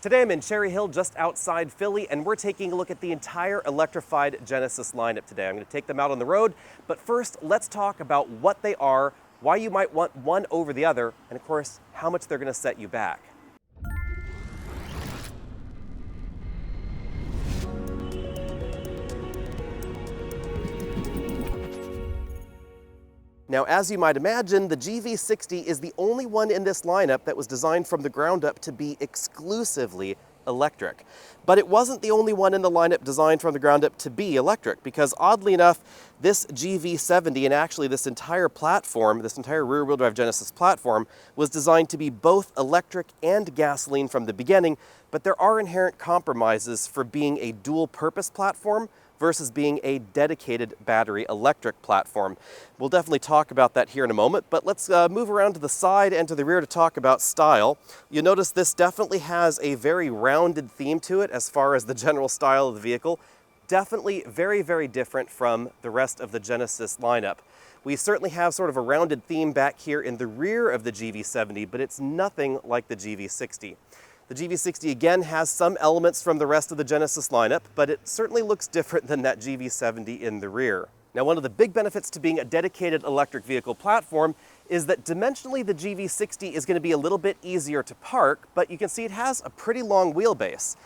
Today I'm in Cherry Hill, just outside Philly, and we're taking a look at the entire electrified Genesis lineup today. I'm going to take them out on the road, but first let's talk about what they are, why you might want one over the other, and of course, how much they're going to set you back. Now, as you might imagine, the GV60 is the only one in this lineup that was designed from the ground up to be exclusively electric. But it wasn't the only one in the lineup designed from the ground up to be electric, because oddly enough, this GV70 and actually this entire platform, this entire rear-wheel drive Genesis platform, was designed to be both electric and gasoline from the beginning, but there are inherent compromises for being a dual-purpose platform versus being a dedicated battery electric platform. We'll definitely talk about that here in a moment, but let's move around to the side and to the rear to talk about style. You'll notice this definitely has a very rounded theme to it as far as the general style of the vehicle. Definitely very, very different from the rest of the Genesis lineup. We certainly have sort of a rounded theme back here in the rear of the GV70, but it's nothing like the GV60. The GV60 again has some elements from the rest of the Genesis lineup, but it certainly looks different than that GV70 in the rear. Now, one of the big benefits to being a dedicated electric vehicle platform is that dimensionally the GV60 is going to be a little bit easier to park, but you can see it has a pretty long wheelbase.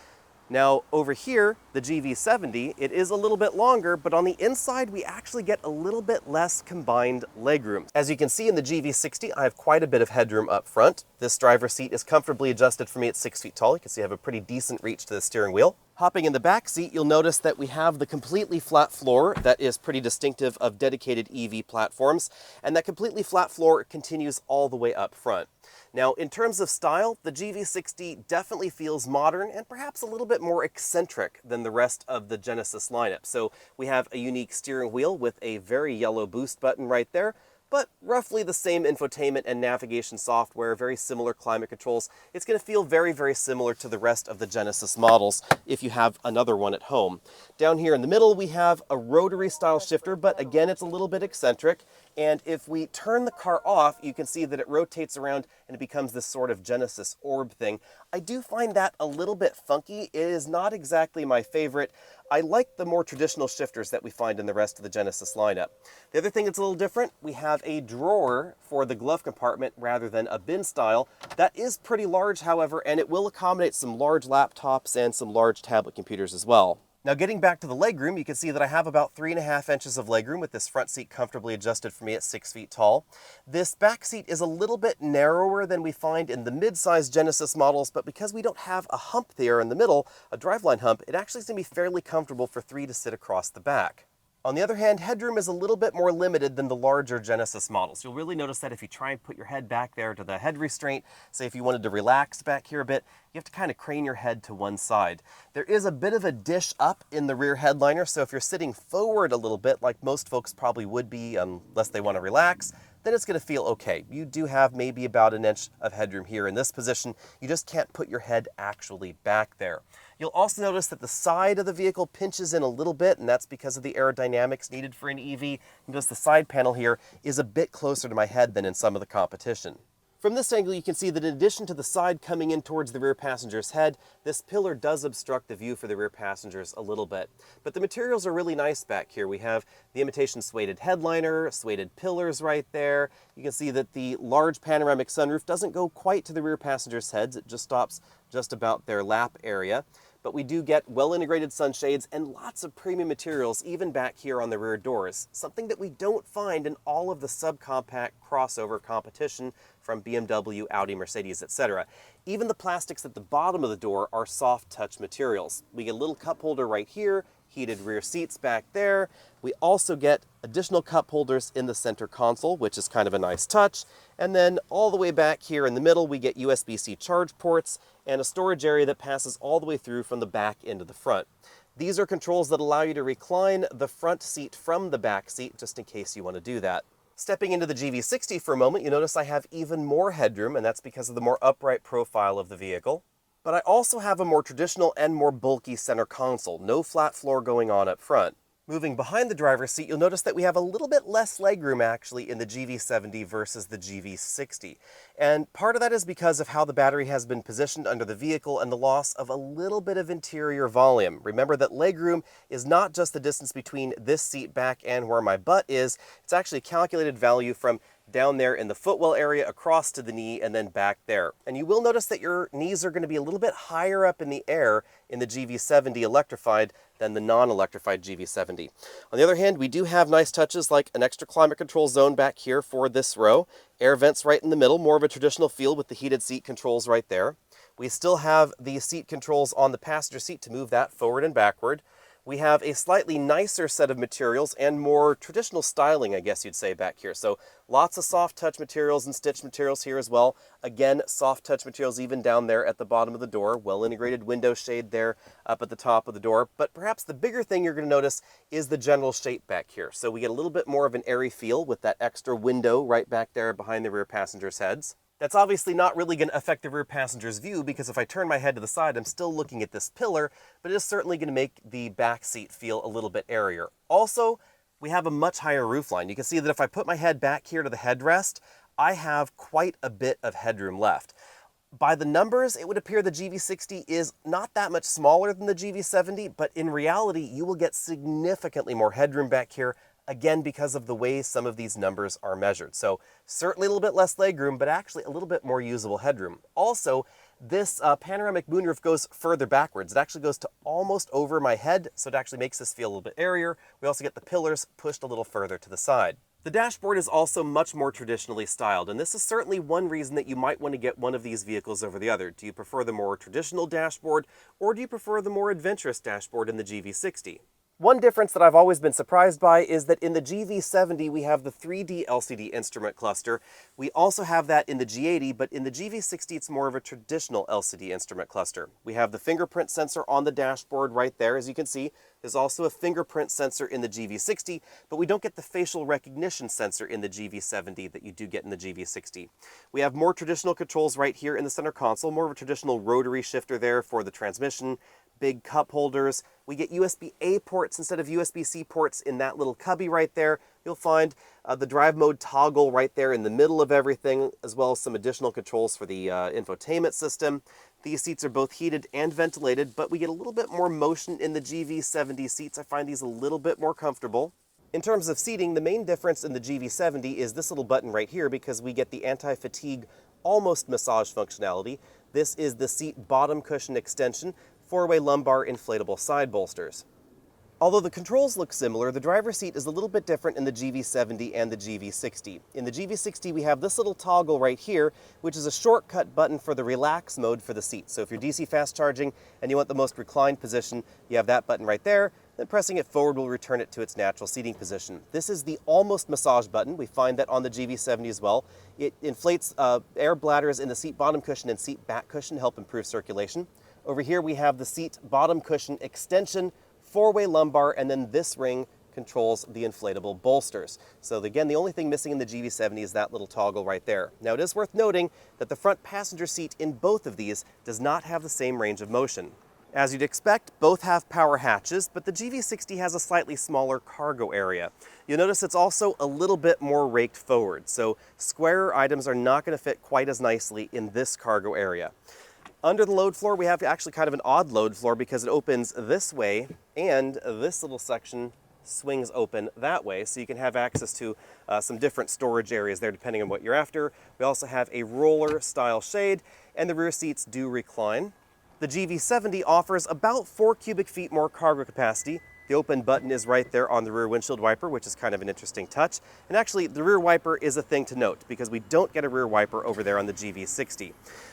Now, over here, the GV70, it is a little bit longer, but on the inside, we actually get a little bit less combined legroom. As you can see in the GV60, I have quite a bit of headroom up front. This driver's seat is comfortably adjusted for me at 6 feet tall. You can see I have a pretty decent reach to the steering wheel. Hopping in the back seat, you'll notice that we have the completely flat floor that is pretty distinctive of dedicated EV platforms, and that completely flat floor continues all the way up front. Now, in terms of style, the GV60 definitely feels modern and perhaps a little bit more eccentric than the rest of the Genesis lineup. So we have a unique steering wheel with a very yellow boost button right there, but roughly the same infotainment and navigation software, very similar climate controls. It's going to feel very, very similar to the rest of the Genesis models if you have another one at home. Down here in the middle, we have a rotary style shifter, but again, it's a little bit eccentric. And if we turn the car off, you can see that it rotates around and it becomes this sort of Genesis orb thing. I do find that a little bit funky. It is not exactly my favorite. I like the more traditional shifters that we find in the rest of the Genesis lineup. The other thing that's a little different, we have a drawer for the glove compartment rather than a bin style. That is pretty large, however, and it will accommodate some large laptops and some large tablet computers as well. Now, getting back to the legroom, you can see that I have about 3.5 inches of legroom with this front seat comfortably adjusted for me at 6 feet tall. This back seat is a little bit narrower than we find in the mid-size Genesis models, but because we don't have a hump there in the middle, a driveline hump, it actually is going to be fairly comfortable for three to sit across the back. On the other hand, headroom is a little bit more limited than the larger Genesis models. You'll really notice that if you try and put your head back there to the head restraint, say if you wanted to relax back here a bit, you have to kind of crane your head to one side. There is a bit of a dish up in the rear headliner, so if you're sitting forward a little bit, like most folks probably would be unless they want to relax, then it's going to feel okay. You do have maybe about an inch of headroom here in this position. You just can't put your head actually back there. You'll also notice that the side of the vehicle pinches in a little bit, and that's because of the aerodynamics needed for an EV. Notice the side panel here is a bit closer to my head than in some of the competition. From this angle, you can see that in addition to the side coming in towards the rear passenger's head, this pillar does obstruct the view for the rear passengers a little bit. But the materials are really nice back here. We have the imitation suede headliner, suede pillars right there. You can see that the large panoramic sunroof doesn't go quite to the rear passengers' heads. It just stops just about their lap area. But we do get well-integrated sunshades and lots of premium materials even back here on the rear doors, something that we don't find in all of the subcompact crossover competition from BMW, Audi, Mercedes, etc. Even the plastics at the bottom of the door are soft touch materials. We get a little cup holder right here, heated rear seats back there. We also get additional cup holders in the center console, which is kind of a nice touch. And then all the way back here in the middle, we get USB-C charge ports and a storage area that passes all the way through from the back into the front. These are controls that allow you to recline the front seat from the back seat, just in case you want to do that. Stepping into the GV60 for a moment, you notice I have even more headroom, and that's because of the more upright profile of the vehicle. But I also have a more traditional and more bulky center console, no flat floor going on up front. Moving behind the driver's seat, you'll notice that we have a little bit less legroom actually in the GV70 versus the GV60. And part of that is because of how the battery has been positioned under the vehicle and the loss of a little bit of interior volume. Remember that legroom is not just the distance between this seat back and where my butt is, it's actually a calculated value from down there in the footwell area across to the knee and then back there. And you will notice that your knees are going to be a little bit higher up in the air in the GV70 Electrified than the non-electrified GV70. On the other hand, we do have nice touches like an extra climate control zone back here for this row, air vents right in the middle, more of a traditional feel with the heated seat controls right there. We still have the seat controls on the passenger seat to move that forward and backward. We have a slightly nicer set of materials and more traditional styling, I guess you'd say, back here. So lots of soft touch materials and stitched materials here as well. Again, soft touch materials even down there at the bottom of the door. Well integrated window shade there up at the top of the door. But perhaps the bigger thing you're going to notice is the general shape back here. So we get a little bit more of an airy feel with that extra window right back there behind the rear passengers' heads. That's obviously not really going to affect the rear passenger's view because if I turn my head to the side, I'm still looking at this pillar, but it is certainly going to make the back seat feel a little bit airier. Also, we have a much higher roofline. You can see that if I put my head back here to the headrest, I have quite a bit of headroom left. By the numbers, it would appear the GV60 is not that much smaller than the GV70, but in reality, you will get significantly more headroom back here, again, because of the way some of these numbers are measured. So certainly a little bit less legroom, but actually a little bit more usable headroom. Also, this panoramic moonroof goes further backwards. It actually goes to almost over my head, so it actually makes this feel a little bit airier. We also get the pillars pushed a little further to the side. The dashboard is also much more traditionally styled, and this is certainly one reason that you might want to get one of these vehicles over the other. Do you prefer the more traditional dashboard, or do you prefer the more adventurous dashboard in the GV60? One difference that I've always been surprised by is that in the GV70 we have the 3D LCD instrument cluster. We also have that in the G80, but in the GV60 it's more of a traditional LCD instrument cluster. We have the fingerprint sensor on the dashboard right there, as you can see. There's also a fingerprint sensor in the GV60, but we don't get the facial recognition sensor in the GV70 that you do get in the GV60. We have more traditional controls right here in the center console, more of a traditional rotary shifter there for the transmission, big cup holders. We get USB-A ports instead of USB-C ports in that little cubby right there. You'll find the drive mode toggle right there in the middle of everything, as well as some additional controls for the infotainment system. These seats are both heated and ventilated, but we get a little bit more motion in the GV70 seats. I find these a little bit more comfortable. In terms of seating, the main difference in the GV70 is this little button right here because we get the anti-fatigue almost massage functionality. This is the seat bottom cushion extension, four-way lumbar inflatable side bolsters. Although the controls look similar, the driver's seat is a little bit different in the GV70 and the GV60. In the GV60, we have this little toggle right here, which is a shortcut button for the relax mode for the seat. So if you're DC fast charging and you want the most reclined position, you have that button right there. Then pressing it forward will return it to its natural seating position. This is the almost massage button. We find that on the GV70 as well. It inflates air bladders in the seat bottom cushion and seat back cushion to help improve circulation. Over here we have the seat bottom cushion extension, four-way lumbar, and then this ring controls the inflatable bolsters. So again, the only thing missing in the GV70 is that little toggle right there. Now it is worth noting that the front passenger seat in both of these does not have the same range of motion. As you'd expect, both have power hatches, but the GV60 has a slightly smaller cargo area. You'll notice it's also a little bit more raked forward, so squarer items are not going to fit quite as nicely in this cargo area. Under the load floor, we have actually kind of an odd load floor because it opens this way and this little section swings open that way, so you can have access to some different storage areas there depending on what you're after. We also have a roller style shade and the rear seats do recline. The GV70 offers about 4 cubic feet more cargo capacity. The open button is right there on the rear windshield wiper, which is kind of an interesting touch. And actually, the rear wiper is a thing to note because we don't get a rear wiper over there on the GV60.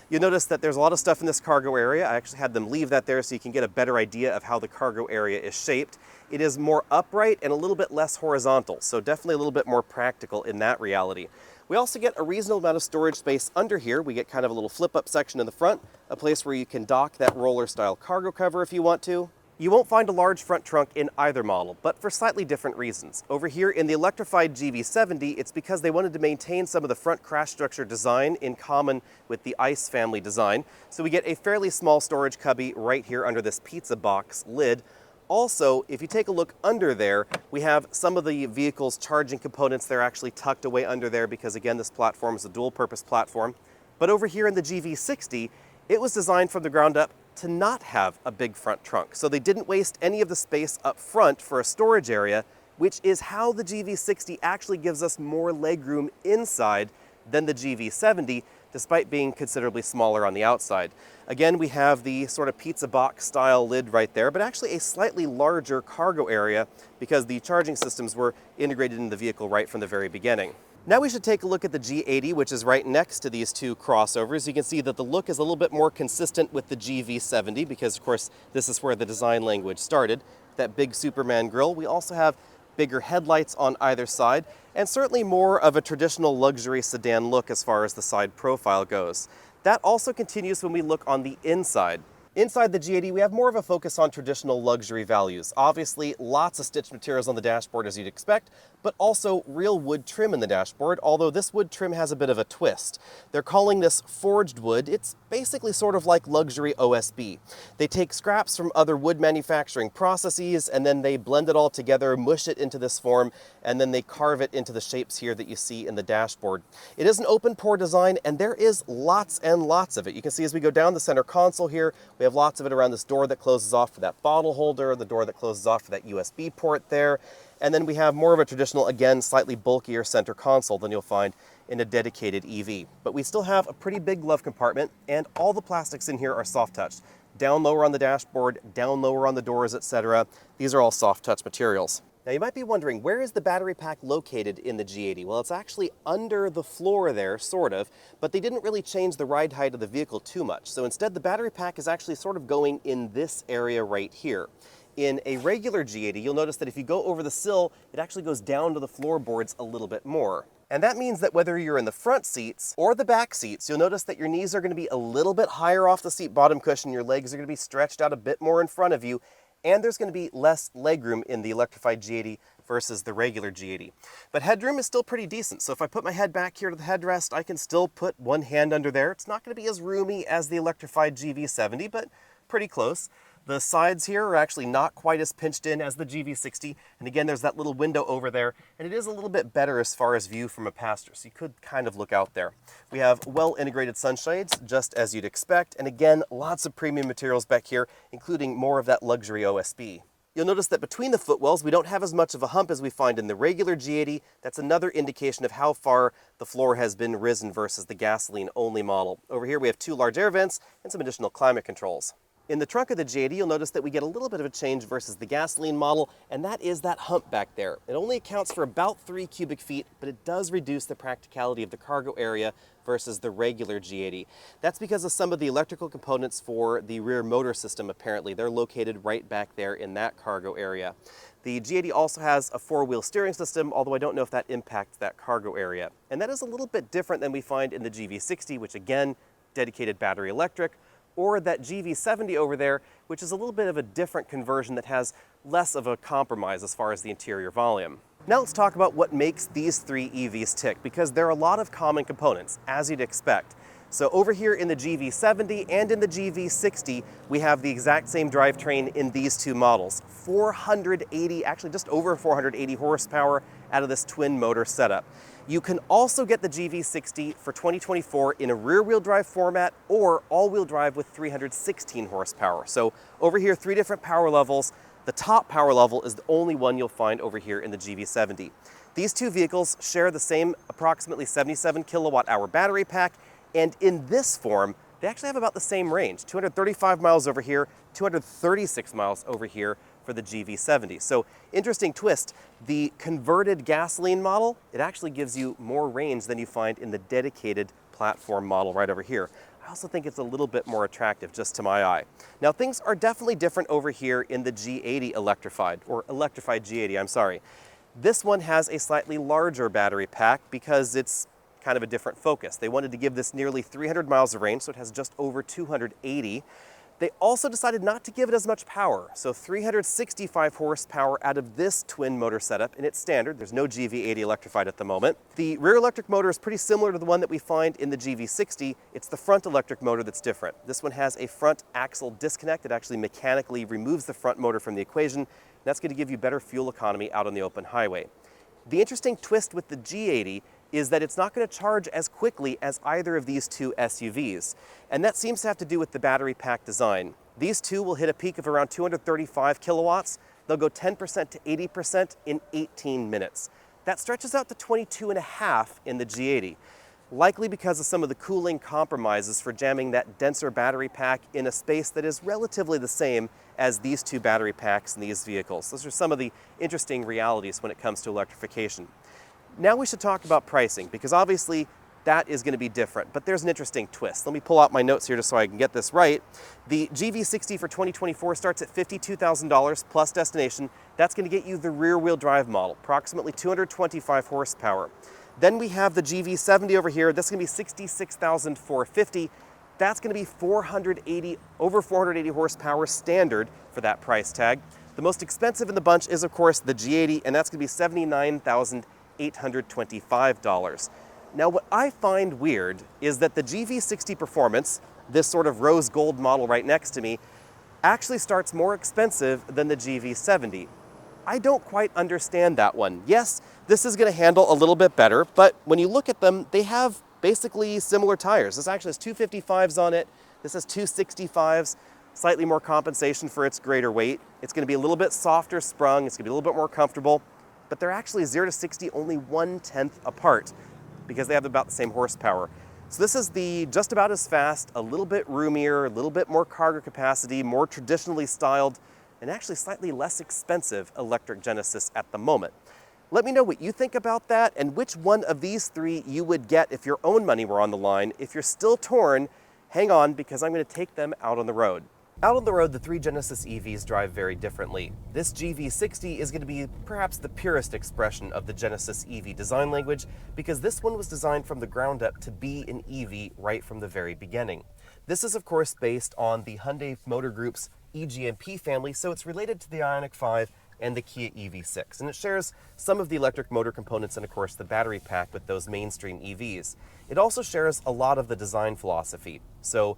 You'll notice that there's a lot of stuff in this cargo area. I actually had them leave that there so you can get a better idea of how the cargo area is shaped. It is more upright and a little bit less horizontal, so definitely a little bit more practical in that reality. We also get a reasonable amount of storage space under here. We get kind of a little flip-up section in the front, a place where you can dock that roller-style cargo cover if you want to. You won't find a large front trunk in either model, but for slightly different reasons. Over here in the Electrified GV70, it's because they wanted to maintain some of the front crash structure design in common with the ICE family design. So we get a fairly small storage cubby right here under this pizza box lid. Also, if you take a look under there, we have some of the vehicle's charging components. They're actually tucked away under there because, again, this platform is a dual-purpose platform. But over here in the GV60, it was designed from the ground up to not have a big front trunk. So they didn't waste any of the space up front for a storage area, which is how the GV60 actually gives us more legroom inside than the GV70, despite being considerably smaller on the outside. Again, we have the sort of pizza box style lid right there, but actually a slightly larger cargo area because the charging systems were integrated in the vehicle right from the very beginning. Now we should take a look at the G80, which is right next to these two crossovers. You can see that the look is a little bit more consistent with the GV70 because, of course, this is where the design language started. That big Superman grille. We also have bigger headlights on either side, and certainly more of a traditional luxury sedan look as far as the side profile goes. That also continues when we look on the inside. Inside the G80, we have more of a focus on traditional luxury values. Obviously, lots of stitched materials on the dashboard as you'd expect, but also real wood trim in the dashboard, although this wood trim has a bit of a twist. They're calling this forged wood. It's basically sort of like luxury OSB. They take scraps from other wood manufacturing processes, and then they blend it all together, mush it into this form, and then they carve it into the shapes here that you see in the dashboard. It is an open pore design, and there is lots and lots of it. You can see as we go down the center console here, we have lots of it around this door that closes off for that bottle holder, the door that closes off for that USB port there. And then we have more of a traditional, again, slightly bulkier center console than you'll find in a dedicated EV. But we still have a pretty big glove compartment, and all the plastics in here are soft touched. Down lower on the dashboard, down lower on the doors, etc. These are all soft touch materials. Now you might be wondering, where is the battery pack located in the G80? Well, it's actually under the floor there, sort of, but they didn't really change the ride height of the vehicle too much. So instead, the battery pack is actually sort of going in this area right here. In a regular G80, you'll notice that if you go over the sill, it actually goes down to the floorboards a little bit more. And that means that whether you're in the front seats or the back seats, you'll notice that your knees are going to be a little bit higher off the seat bottom cushion, your legs are going to be stretched out a bit more in front of you, and there's going to be less legroom in the Electrified G80 versus the regular G80. But headroom is still pretty decent, so if I put my head back here to the headrest, I can still put one hand under there. It's not going to be as roomy as the Electrified GV70, but pretty close. The sides here are actually not quite as pinched in as the GV60, and again, there's that little window over there, and it is a little bit better as far as view from a passenger, so you could kind of look out there. We have well-integrated sunshades, just as you'd expect, and again, lots of premium materials back here, including more of that luxury OSB. You'll notice that between the footwells, we don't have as much of a hump as we find in the regular G80. That's another indication of how far the floor has been risen versus the gasoline-only model. Over here, we have two large air vents and some additional climate controls. In the trunk of the G80, you'll notice that we get a little bit of a change versus the gasoline model, and that is that hump back there. It only accounts for about 3 cubic feet, but it does reduce the practicality of the cargo area versus the regular G80. That's because of some of the electrical components for the rear motor system, apparently. They're located right back there in that cargo area. The G80 also has a 4-wheel steering system, although I don't know if that impacts that cargo area. And that is a little bit different than we find in the GV60, which again, dedicated battery electric, or that GV70 over there, which is a little bit of a different conversion that has less of a compromise as far as the interior volume. Now let's talk about what makes these three EVs tick, because there are a lot of common components, as you'd expect. So over here in the GV70 and in the GV60, we have the exact same drivetrain in these two models. 480, actually just over 480 horsepower out of this twin motor setup. You can also get the GV60 for 2024 in a rear-wheel drive format or all-wheel drive with 316 horsepower. So over here, 3 different power levels. The top power level is the only one you'll find over here in the GV70. These two vehicles share the same approximately 77 kilowatt-hour battery pack, and in this form, they actually have about the same range, 235 miles over here, 236 miles over here for the GV70. So interesting twist, the converted gasoline model, it actually gives you more range than you find in the dedicated platform model right over here. I also think it's a little bit more attractive just to my eye. Now things are definitely different over here in the G80 Electrified, or Electrified G80, I'm sorry. This one has a slightly larger battery pack because it's kind of a different focus. They wanted to give this nearly 300 miles of range, so it has just over 280. They also decided not to give it as much power, so 365 horsepower out of this twin motor setup, and it's standard. There's no GV80 electrified at the moment. The rear electric motor is pretty similar to the one that we find in the GV60. It's the front electric motor that's different. This one has a front axle disconnect. It actually mechanically removes the front motor from the equation. That's going to give you better fuel economy out on the open highway. The interesting twist with the G80 is that it's not going to charge as quickly as either of these two SUVs. And that seems to have to do with the battery pack design. These two will hit a peak of around 235 kilowatts. They'll go 10% to 80% in 18 minutes. That stretches out to 22.5 in the G80, likely because of some of the cooling compromises for jamming that denser battery pack in a space that is relatively the same as these two battery packs in these vehicles. Those are some of the interesting realities when it comes to electrification. Now we should talk about pricing, because obviously that is going to be different, but there's an interesting twist. Let me pull out my notes here just so I can get this right. The GV60 for 2024 starts at $52,000 plus destination. That's going to get you the rear-wheel drive model, approximately 225 horsepower. Then we have the GV70 over here. That's going to be $66,450. That's going to be over 480 horsepower standard for that price tag. The most expensive in the bunch is, of course, the G80, and that's going to be $79,825. Now, what I find weird is that the GV60 Performance, this sort of rose gold model right next to me, actually starts more expensive than the GV70. I don't quite understand that one. Yes, this is going to handle a little bit better, but when you look at them, they have basically similar tires. This actually has 255s on it. This has 265s, slightly more compensation for its greater weight. It's going to be a little bit softer sprung. It's going to be a little bit more comfortable, but they're actually 0 to 60 only 1/10 apart, because they have about the same horsepower. So this is the just about as fast, a little bit roomier, a little bit more cargo capacity, more traditionally styled, and actually slightly less expensive electric Genesis at the moment. Let me know what you think about that and which one of these three you would get if your own money were on the line. If you're still torn, hang on, because I'm going to take them out on the road. Out on the road, the three Genesis EVs drive very differently. This GV60 is going to be perhaps the purest expression of the Genesis EV design language, because this one was designed from the ground up to be an EV right from the very beginning. This is, of course, based on the Hyundai Motor Group's eGMP family, so it's related to the Ioniq 5 and the Kia EV6, and it shares some of the electric motor components and, of course, the battery pack with those mainstream EVs. It also shares a lot of the design philosophy. So,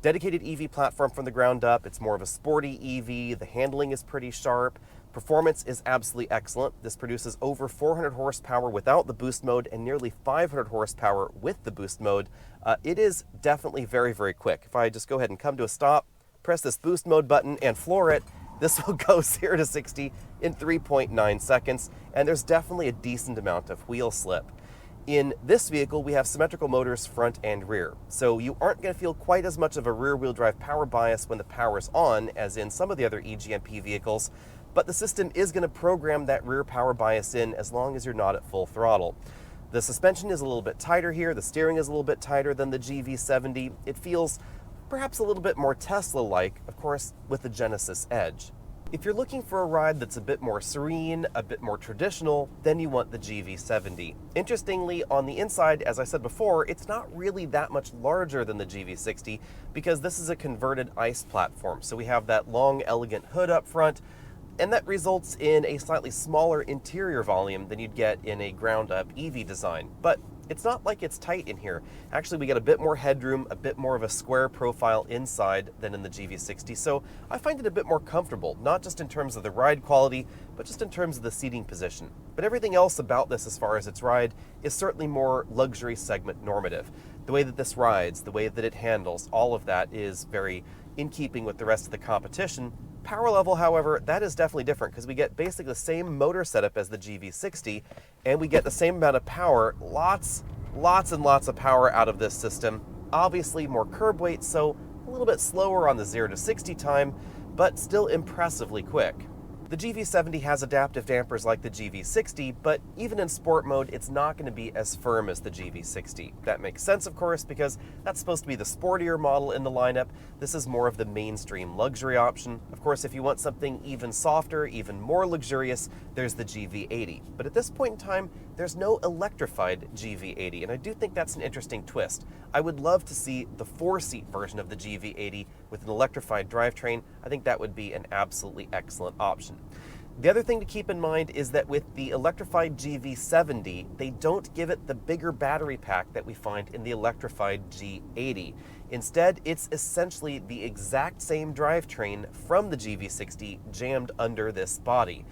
dedicated EV platform from the ground up. It's more of a sporty EV. The handling is pretty sharp. Performance is absolutely excellent. This produces over 400 horsepower without the boost mode and nearly 500 horsepower with the boost mode. It is definitely very, very quick. If I just go ahead and come to a stop, press this boost mode button and floor it, this will go 0 to 60 in 3.9 seconds, and there's definitely a decent amount of wheel slip. In this vehicle, we have symmetrical motors front and rear, so you aren't going to feel quite as much of a rear-wheel drive power bias when the power's on as in some of the other eGMP vehicles, but the system is going to program that rear power bias in as long as you're not at full throttle. The suspension is a little bit tighter here, the steering is a little bit tighter than the GV70. It feels perhaps a little bit more Tesla-like, of course, with the Genesis Edge. If you're looking for a ride that's a bit more serene, a bit more traditional, then you want the GV70. Interestingly, on the inside, as I said before, it's not really that much larger than the GV60 because this is a converted ICE platform. So we have that long, elegant hood up front, and that results in a slightly smaller interior volume than you'd get in a ground-up EV design. But it's not like it's tight in here. Actually, we get a bit more headroom, a bit more of a square profile inside than in the GV60, so I find it a bit more comfortable, not just in terms of the ride quality, but just in terms of the seating position. But everything else about this as far as its ride is certainly more luxury segment normative. The way that this rides, the way that it handles, all of that is very in keeping with the rest of the competition. Power level, however, that is definitely different because we get basically the same motor setup as the GV60, and we get the same amount of power, lots and lots of power out of this system. Obviously more curb weight, so a little bit slower on the 0 to 60 time, but still impressively quick. The GV70 has adaptive dampers like the GV60, but even in sport mode, it's not going to be as firm as the GV60. That makes sense, of course, because that's supposed to be the sportier model in the lineup. This is more of the mainstream luxury option. Of course, if you want something even softer, even more luxurious, there's the GV80. But at this point in time, there's no electrified GV80, and I do think that's an interesting twist. I would love to see the 4-seat version of the GV80 with an electrified drivetrain, I think that would be an absolutely excellent option. The other thing to keep in mind is that with the Electrified GV70, they don't give it the bigger battery pack that we find in the Electrified G80. Instead, it's essentially the exact same drivetrain from the GV60 jammed under this body.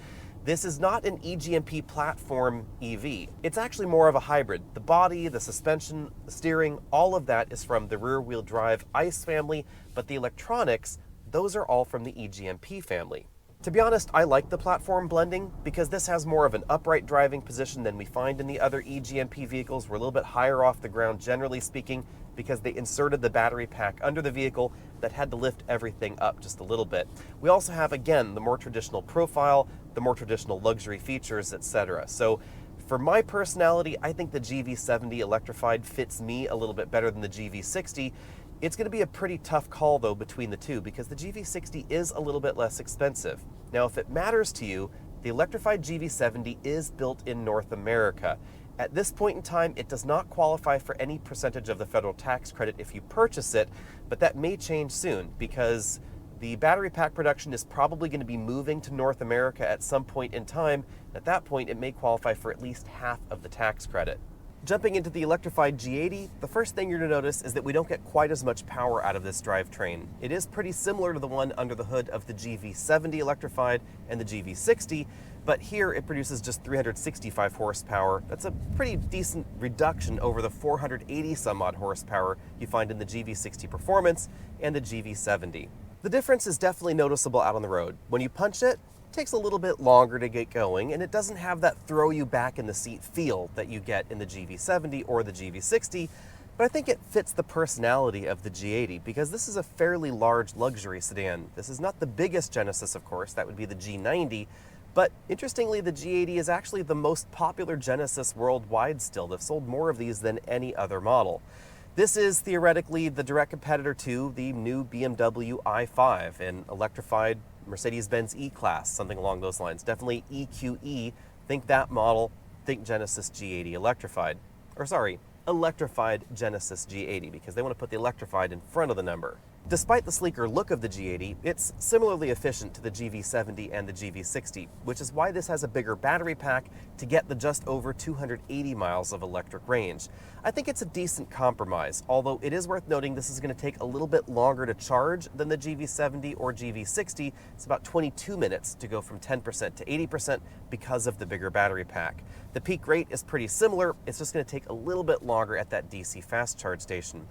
This is not an eGMP platform EV. It's actually more of a hybrid. The body, the suspension, the steering, all of that is from the rear-wheel drive ICE family, but the electronics, those are all from the eGMP family. To be honest, I like the platform blending because this has more of an upright driving position than we find in the other eGMP vehicles. We're a little bit higher off the ground, generally speaking, because they inserted the battery pack under the vehicle that had to lift everything up just a little bit. We also have, again, the more traditional profile, the more traditional luxury features, etc. So for my personality, I think the GV70 Electrified fits me a little bit better than the GV60. It's going to be a pretty tough call, though, between the two because the GV60 is a little bit less expensive. Now, if it matters to you, the Electrified GV70 is built in North America. At this point in time, it does not qualify for any percentage of the federal tax credit if you purchase it, but that may change soon because the battery pack production is probably going to be moving to North America at some point in time. At that point, it may qualify for at least half of the tax credit. Jumping into the Electrified G80, the first thing you're going to notice is that we don't get quite as much power out of this drivetrain. It is pretty similar to the one under the hood of the GV70 Electrified and the GV60, but here it produces just 365 horsepower. That's a pretty decent reduction over the 480 some odd horsepower you find in the GV60 Performance and the GV70. The difference is definitely noticeable out on the road. When you punch it, takes a little bit longer to get going, and it doesn't have that throw you back in the seat feel that you get in the GV70 or the GV60, but I think it fits the personality of the G80 because this is a fairly large luxury sedan. This is not the biggest Genesis, of course, that would be the G90, but interestingly, the G80 is actually the most popular Genesis worldwide still. They've sold more of these than any other model. This is theoretically the direct competitor to the new BMW i5, an electrified Mercedes-Benz E-Class, something along those lines. Definitely EQE, think that model, think Genesis G80 Electrified. Or sorry, Electrified Genesis G80, because they want to put the Electrified in front of the number. Despite the sleeker look of the G80, it's similarly efficient to the GV70 and the GV60, which is why this has a bigger battery pack to get the just over 280 miles of electric range. I think it's a decent compromise, although it is worth noting this is going to take a little bit longer to charge than the GV70 or GV60. It's about 22 minutes to go from 10% to 80% because of the bigger battery pack. The peak rate is pretty similar, it's just going to take a little bit longer at that DC fast charge station.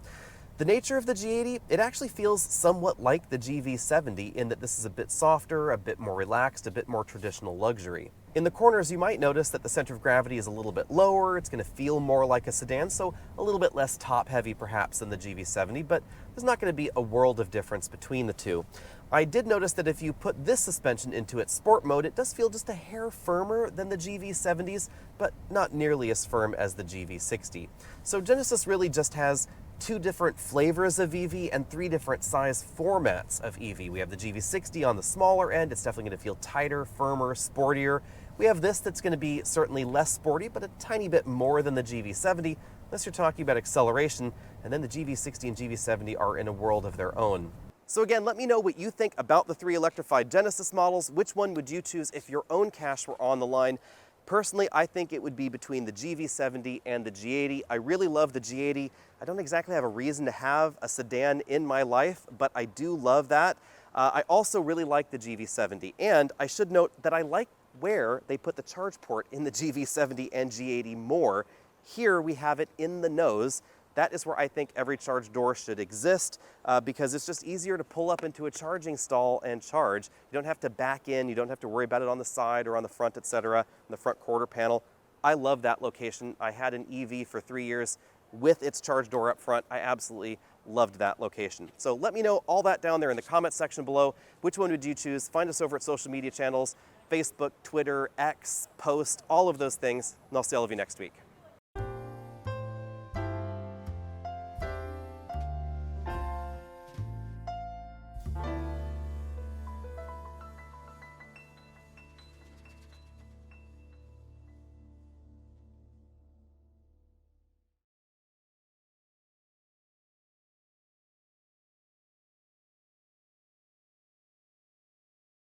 The nature of the G80, it actually feels somewhat like the GV70 in that this is a bit softer, a bit more relaxed, a bit more traditional luxury. In the corners, you might notice that the center of gravity is a little bit lower. It's going to feel more like a sedan, so a little bit less top-heavy perhaps than the GV70, but there's not going to be a world of difference between the two. I did notice that if you put this suspension into its sport mode, it does feel just a hair firmer than the GV70s, but not nearly as firm as the GV60. So Genesis really just has two different flavors of EV and three different size formats of EV. We have the GV60 on the smaller end. It's definitely going to feel tighter, firmer, sportier. We have this that's going to be certainly less sporty, but a tiny bit more than the GV70, unless you're talking about acceleration, and then the GV60 and GV70 are in a world of their own. So again, let me know what you think about the three electrified Genesis models. Which one would you choose if your own cash were on the line? Personally, I think it would be between the GV70 and the G80. I really love the G80. I don't exactly have a reason to have a sedan in my life, but I do love that. I also really like the GV70, and I should note that I like where they put the charge port in the GV70 and G80 more. Here we have it in the nose. That is where I think every charge door should exist because it's just easier to pull up into a charging stall and charge. You don't have to back in, you don't have to worry about it on the side or on the front, etc., in the front quarter panel. I love that location. I had an EV for 3 years with its charge door up front. I absolutely loved that location. So let me know all that down there in the comment section below. Which one would you choose? Find us over at social media channels, Facebook, Twitter, X, Post, all of those things, and I'll see all of you next week.